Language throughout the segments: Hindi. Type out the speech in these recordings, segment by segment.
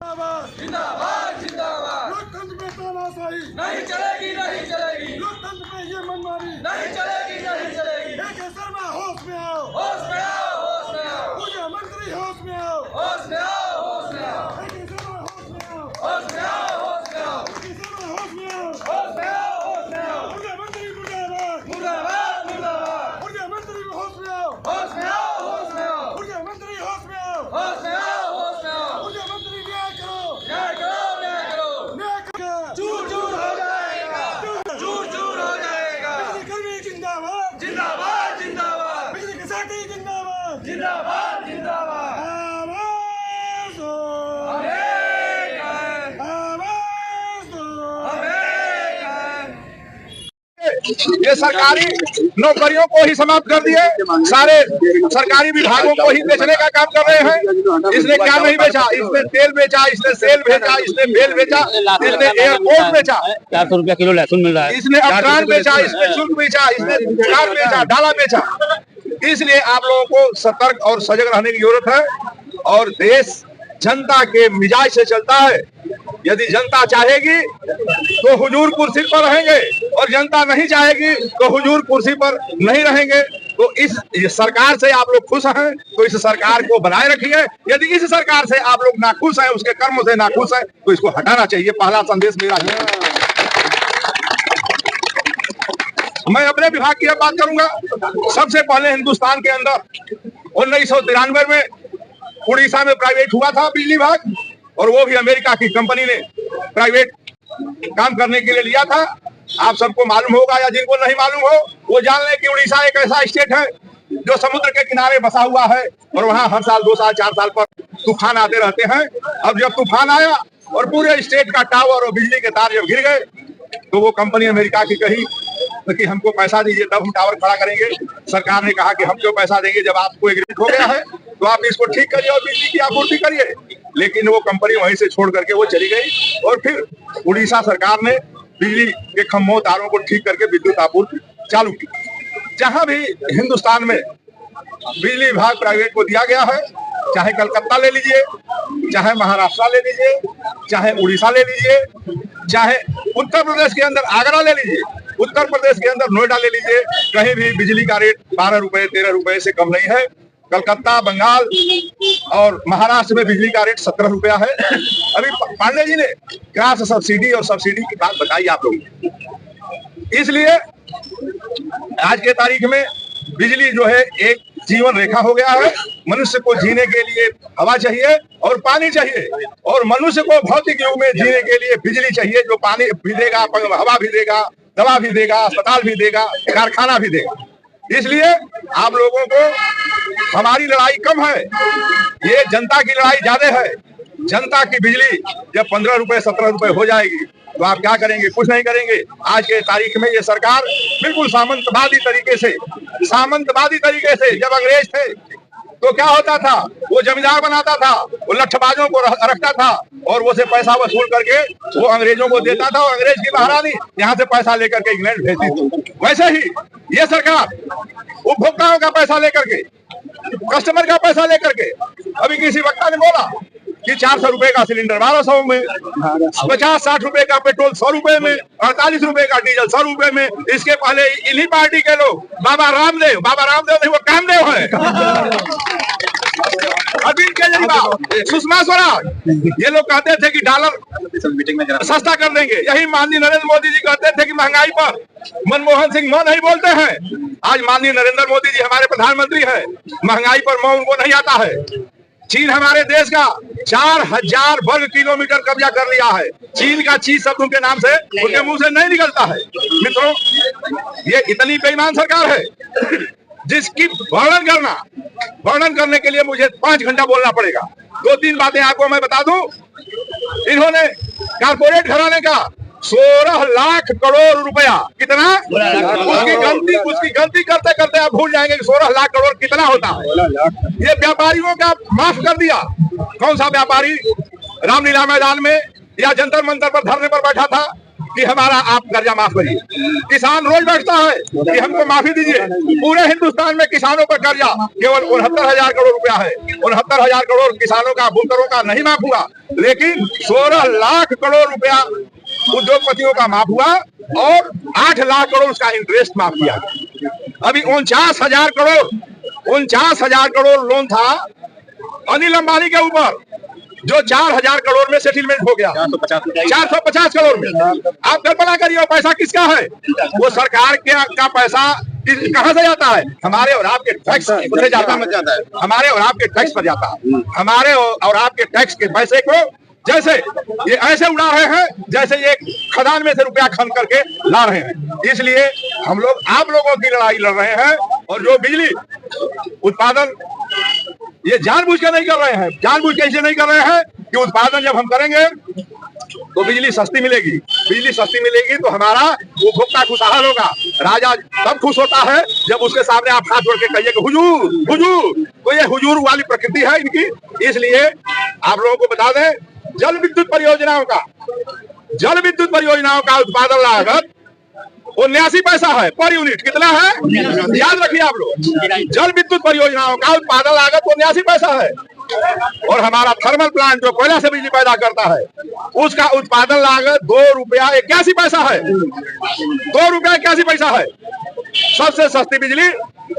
जिंदाबाद जिंदाबाद। लोकतंत्र में तानाशाही नहीं चलेगी नहीं चलेगी। लोकतंत्र में ये मनमानी नहीं चलेगी नहीं चलेगी। एक शर्मा होश में आओ, होश में आओ होश में आओ। ऊर्जा मंत्री होश में आओ, होश में आओ होश में आओ। एक शर्मा होश में आओ, होश में आओ होश में आओ। एक शर्मा होश में आओ, होश में आओ होश में आओ। ऊर्जा मंत्री मुर्दाबाद, मुर्दाबाद मुर्दाबाद। ऊर्जा मंत्री होश में आओ, होश में आओ होश में आओ। ऊर्जा मंत्री होश में आओ, होश में आओ होश में आओ। ऊर्जा मंत्री न्याय करो, न्याय करो न्याय करो। न्याय करो। चूर चूर हो जाएगा, चूर चूर हो जाएगा। बिजली कर्मी जिंदाबाद, जिंदाबाद जिंदाबाद। बिजली के साथी जिंदाबाद, जिंदाबाद जिंदाबाद। आवाज दो, हम एक हैं, आवाज दो। हम एक हैं। ये सरकारी नौकरियों को ही समाप्त कर दिए, सारे सरकारी विभागों को ही बेचने का काम कर रहे हैं। इसने क्या नहीं बेचा? इसने तेल बेचा, इसने सेल बेचा, इसने बेल बेचा, इसने एयरपोर्ट बेचा, 400 रुपया किलो लहसुन मिल रहा है, इसने अफगान बेचा, इसने शुल्क बेचा, इसने कार बेचा, डाला बेचा। इसलिए आप लोगों को सतर्क और सजग रहने की जरूरत है। और देश जनता के मिजाज से चलता है। यदि जनता चाहेगी तो हुजूर कुर्सी पर रहेंगे, और जनता नहीं चाहेगी तो हुजूर कुर्सी पर नहीं रहेंगे। तो इस सरकार से आप लोग खुश हैं तो इस सरकार को बनाए रखिए। यदि इस सरकार से आप लोग नाखुश हैं, उसके कर्मों से नाखुश हैं, तो इसको हटाना चाहिए। पहला संदेश मेरा है। मैं अपने विभाग की अब बात करूंगा। सबसे पहले हिंदुस्तान के अंदर 1993 में उड़ीसा में प्राइवेट हुआ था बिजली विभाग, और वो भी अमेरिका की कंपनी ने प्राइवेट काम करने के लिए लिया था। आप सबको मालूम होगा, या जिनको नहीं मालूम हो वो जान लें कि उड़ीसा एक ऐसा स्टेट है जो समुद्र के किनारे बसा हुआ है, और वहाँ हर साल 2 साल 4 साल पर तूफान आते रहते हैं। अब जब तूफान आया और पूरे स्टेट का टावर और बिजली के तार जब गिर गए, तो वो कंपनी अमेरिका की कही कि हमको पैसा दीजिए तब हम टावर खड़ा करेंगे। सरकार ने कहा कि हम क्यों पैसा देंगे, जब आपको एग्रीमेंट हो गया है तो आप इसको ठीक करिए और बिजली की आपूर्ति करिए। लेकिन वो कंपनी वहीं से छोड़ करके वो चली गई, और फिर उड़ीसा सरकार ने बिजली के खंभों तारों को ठीक करके विद्युत आपूर्ति चालू की। जहां भी हिंदुस्तान में बिजली विभाग प्राइवेट को दिया गया है, चाहे कलकत्ता ले लीजिए, चाहे महाराष्ट्र ले लीजिए, चाहे उड़ीसा ले लीजिए, चाहे उत्तर प्रदेश के अंदर आगरा ले लीजिए, उत्तर प्रदेश के अंदर नोएडा ले लीजिए, कहीं भी बिजली का रेट 12 रुपए 13 रुपए से कम नहीं है। कलकत्ता, बंगाल और महाराष्ट्र में बिजली का रेट 17 रुपया है। अभी पांडे जी ने क्रॉस सब्सिडी और सब्सिडी की बात बताई आप लोग। इसलिए आज के तारीख में बिजली जो है एक जीवन रेखा हो गया है। मनुष्य को जीने के लिए हवा चाहिए और पानी चाहिए, और मनुष्य को भौतिक युग में जीने के लिए बिजली चाहिए, जो पानी भी देगा, हवा भी देगा, दवा भी देगा, अस्पताल भी देगा, कारखाना भी देगा। इसलिए आप लोगों को, हमारी लड़ाई कम है, ये जनता की लड़ाई ज्यादा है। जनता की बिजली जब 15 रुपए 17 रुपए हो जाएगी तो आप क्या करेंगे? कुछ नहीं करेंगे। आज के तारीख में ये सरकार बिल्कुल सामंतवादी तरीके से, जब अंग्रेज थे तो क्या होता था, वो जमींदार बनाता था, वो लठबाजों को रखता था, और वो से पैसा वसूल करके वो अंग्रेजों को देता था, और अंग्रेज की महारानी यहाँ से पैसा लेकर के इंग्लैंड भेजती थी। वैसे ही ये सरकार उपभोक्ताओं का पैसा लेकर के, कस्टमर का पैसा लेकर के, अभी किसी वक्ता ने बोला कि 400 रुपए का सिलेंडर 1200 में, 50-60 रुपए का पेट्रोल 100 रुपए में, 48 रुपए का डीजल 100 रुपए में। इसके पहले इन्हीं पार्टी के लोग बाबा रामदेव नहीं, वो कामदेव है, अरविंद केजरीवाल, सुषमा स्वराज, ये लोग कहते थे कि डॉलर सस्ता कर देंगे। यही माननीय नरेंद्र मोदी जी कहते थे कि महंगाई पर मनमोहन सिंह मौन नहीं बोलते हैं। आज माननीय नरेंद्र मोदी जी हमारे प्रधानमंत्री है, महंगाई पर मौन उनको नहीं आता है। चीन हमारे देश का 4000 वर्ग किलोमीटर कब्जा कर लिया है। चीन का चीज शब्द उनके नाम से, उनके मुंह से नहीं निकलता है। मित्रों, ये इतनी बेईमान सरकार है जिसकी वर्णन करने के लिए मुझे 5 घंटा बोलना पड़ेगा। 2-3 बातें आपको मैं बता दूं। इन्होंने कारपोरेट घराने का 16 लाख करोड़ रुपया, कितना? उसकी गलती करते करते आप भूल जाएंगे कि 16 लाख करोड़ कितना होता है। ये व्यापारियों का माफ कर दिया। कौन सा व्यापारी रामलीला मैदान में या जंतर मंतर पर धरने पर बैठा था कि हमारा आप कर्जा माफ करिए। किसान रोज बैठता है कि हमको माफी दीजिए। पूरे हिंदुस्तान में किसानों पर कर्जा केवल 69,000 करोड़ रुपया है। 69,000 करोड़ किसानों का, बुनकरों का नहीं माफ हुआ, लेकिन 16 लाख करोड़ रुपया उद्योगपतियों का माफ हुआ और 8 लाख करोड़ उसका इंटरेस्ट माफ किया। अभी 49,000 करोड़ लोन था अनिल अंबानी के ऊपर, जो 4,000 करोड़ में सेटलमेंट हो गया। 450 करोड़ में। आप कल्पना करिए वो पैसा किसका है? वो सरकार का पैसा कहां से जाता है? हमारे और आपके टैक्स से जाता है। हमारे और आपके टैक्स पर जाता है। हमारे और आपके टैक्स के पैसे को जैसे ये ऐसे उड़ा रहे हैं जैसे ये खदान में से रुपया खन करके ला रहे हैं। इसलिए हम लोग आप लोगों की लड़ाई लड़ रहे हैं। और जो बिजली उत्पादन ये जानबूझ के नहीं कर रहे हैं। जानबूझ के इसलिए नहीं कर रहे हैं कि उत्पादन जब हम करेंगे तो बिजली सस्ती मिलेगी। बिजली सस्ती मिलेगी तो हमारा उपभोक्ता खुशहाल होगा। राजा तब खुश होता है जब उसके सामने आप हाथ जोड़ के कहिए कि हुजूर हुजूर। तो ये हुजूर वाली प्रकृति है इनकी। इसलिए आप लोगों को बता दें, जल विद्युत परियोजनाओं का उत्पादन लागत 79 पैसा है पर यूनिट। कितना है याद रखिए आप लोग। जल विद्युत परियोजनाओं का उत्पादन लागत 79 पैसा है। और हमारा थर्मल प्लांट जो कोयला से बिजली पैदा करता है उसका उत्पादन लागत 2 रुपया 81 पैसा है। 2 रुपया 81 पैसा है। सबसे सस्ती बिजली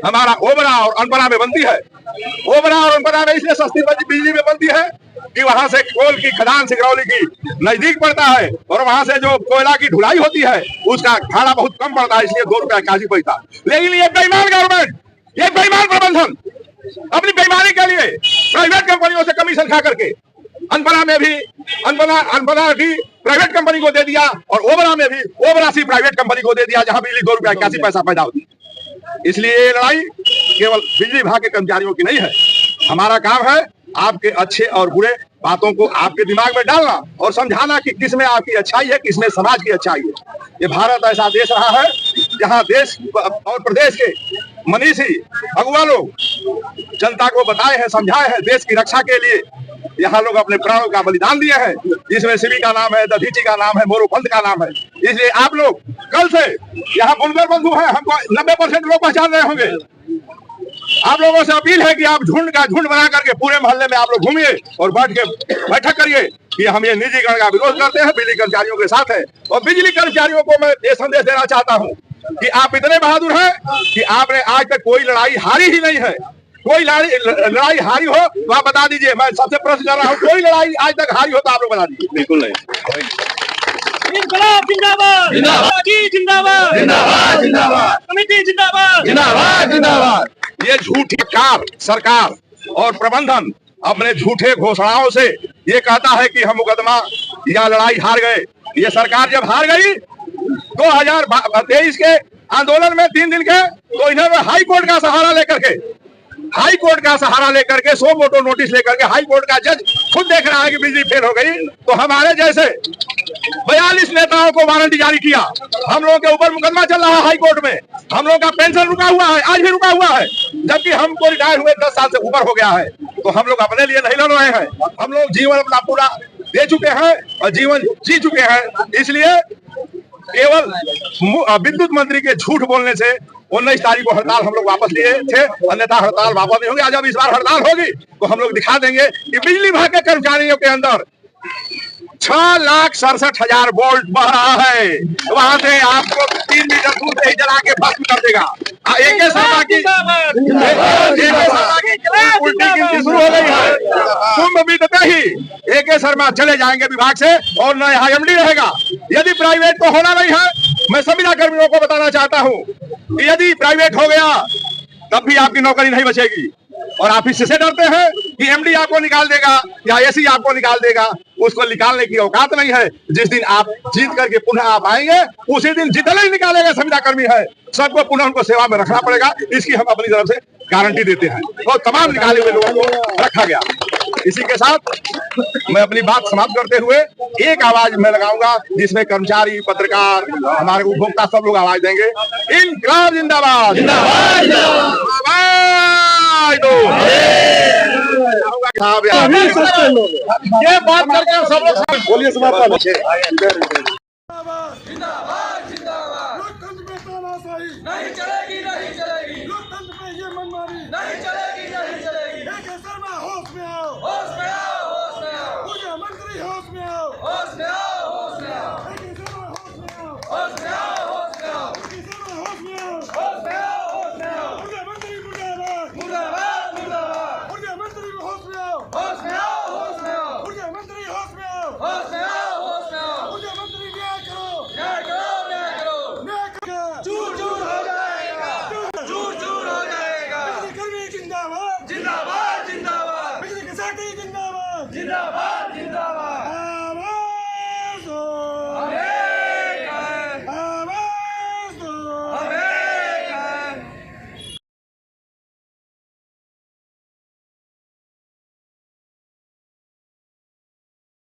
हमारा ओबरा और अनपरा में बनती है। ओबरा और अनपरा में इसलिए सस्ती बिजली में बनती है कि वहां से कोल की खदान सिंगरौली की नजदीक पड़ता है और वहां से जो कोयला की ढुलाई होती है उसका भाड़ा बहुत कम पड़ता है, इसलिए 2 रुपया 81 पैसा। लेकिन ये बेईमान गवर्नमेंट, ये बेईमान प्रबंधन अपनी बेईमानी के लिए प्राइवेट कंपनियों से कमीशन खा करके अनपरा में भी अनपरा भी प्राइवेट कंपनी को दे दिया और ओबरा में भी ओबरा सी प्राइवेट कंपनी को दे दिया, जहां बिजली 2 रुपया 81 पैसा पैदा होती है। इसलिए ये लड़ाई केवल बिजली विभाग के कर्मचारियों की नहीं है। हमारा काम है आपके अच्छे और बुरे बातों को आपके दिमाग में डालना और समझाना कि किसमें आपकी अच्छाई है, किसमें समाज की अच्छाई है। ये भारत ऐसा देश रहा है जहां देश और प्रदेश के मनीषी अगुवा लोग जनता को बताए हैं, समझाए हैं। देश की रक्षा के लिए यहाँ लोग अपने प्राणों का बलिदान दिए हैं, जिसमें शिवी का नाम है, दधीची का नाम है, मोरोपंत का नाम है। इसलिए आप लोग कल से यहाँ बुनकर बंधु हैं, हमको 90% लोग पहचान रहे होंगे। आप लोगों से अपील है कि आप झुंड का झुंड बना करके पूरे मोहल्ले में आप लोग घूमिए और बैठक करिए कि हम ये निजीकरण का विरोध करते हैं, बिजली कर्मचारियों के साथ है। और बिजली कर्मचारियों को मैं ये संदेश देना चाहता हूँ कि आप इतने बहादुर हैं कि आपने आज तक कोई लड़ाई हारी ही नहीं है। कोई लड़ाई हारी हो तो आप बता दीजिए। मैं सबसे प्रश्न कर रहा हूँ, कोई लड़ाई आज तक हारी हो तो आप लोग बता दीजिए। बिल्कुल नहीं। इनकलाब जिंदाबाद, जिंदाबाद, जिंदाबाद, जिंदाबाद, कमेटी जिंदाबाद, जिंदाबाद, जिंदाबाद। ये झूठी सरकार और प्रबंधन अपने झूठे घोषणाओं से ये कहता है कि हम मुकदमा या लड़ाई हार गए। ये सरकार जब हार गई 2023 के आंदोलन में 3 दिन के, तो इन्होंने हाई कोर्ट का सहारा लेकर के 100 मोटो नोटिस लेकर के हाई कोर्ट का जज खुद देख रहा है कि बिजली फेल हो गई, तो हमारे जैसे 42 नेताओं को वारंट जारी किया। हम लोगों के ऊपर मुकदमा चल रहा है हाई कोर्ट में। हम लोगों का पेंशन रुका हुआ है, आज भी रुका हुआ है, जबकि हमको रिटायर हुए 10 साल से ऊपर हो गया है। तो हम लोग अपने लिए नहीं लड़ रहे हैं। हम लोग जीवन अपना पूरा दे चुके हैं और जीवन जी चुके हैं। इसलिए केवल विद्युत मंत्री के झूठ बोलने से 19 तारीख को हड़ताल हम लोग वापस लिए थे, अन्यथा हड़ताल वापस नहीं होगी। आज जब इस बार हड़ताल होगी तो हम लोग दिखा देंगे कि बिजली विभाग के कर्मचारियों के अंदर 6,67,000 वोल्ट बह रहा है। वहां से आपको 3 मीटर दूर से ही जला के भस्म कर देगा। एक उल्टी गिनती शुरू हो गई है। कुंभ बीतते ही AK शर्मा चले जाएंगे विभाग से और नया MD रहेगा। यदि प्राइवेट को होना नहीं है, मैं संविदा कर्मियों को बताना चाहता हूँ कि यदि प्राइवेट हो गया तब भी आपकी नौकरी नहीं बचेगी। और आप इससे डरते हैं कि MD आपको निकाल देगा या AC आपको निकाल देगा। उसको निकालने की औकात नहीं है। जिस दिन आप जीत करके पुनः आप आएंगे उसी दिन जितने ही निकालेंगे संविदा कर्मी है सबको पुनः उनको सेवा में रखना पड़ेगा। इसकी हम अपनी तरफ से गारंटी देते हैं और तमाम निकाले हुए लोगों को रखा गया। इसी के साथ मैं अपनी बात समाप्त करते हुए एक आवाज में लगाऊंगा जिसमें कर्मचारी, पत्रकार, हमारे उपभोक्ता सब लोग आवाज देंगे। इनकलाब जिंदाबाद, जिंदाबाद, ये बात करके सब लोग बोलिए। जिंदाबाद जिंदाबाद जिंदाबाद लोकतंत्र में तानाशाही नहीं चलेगी नहीं चलेगी।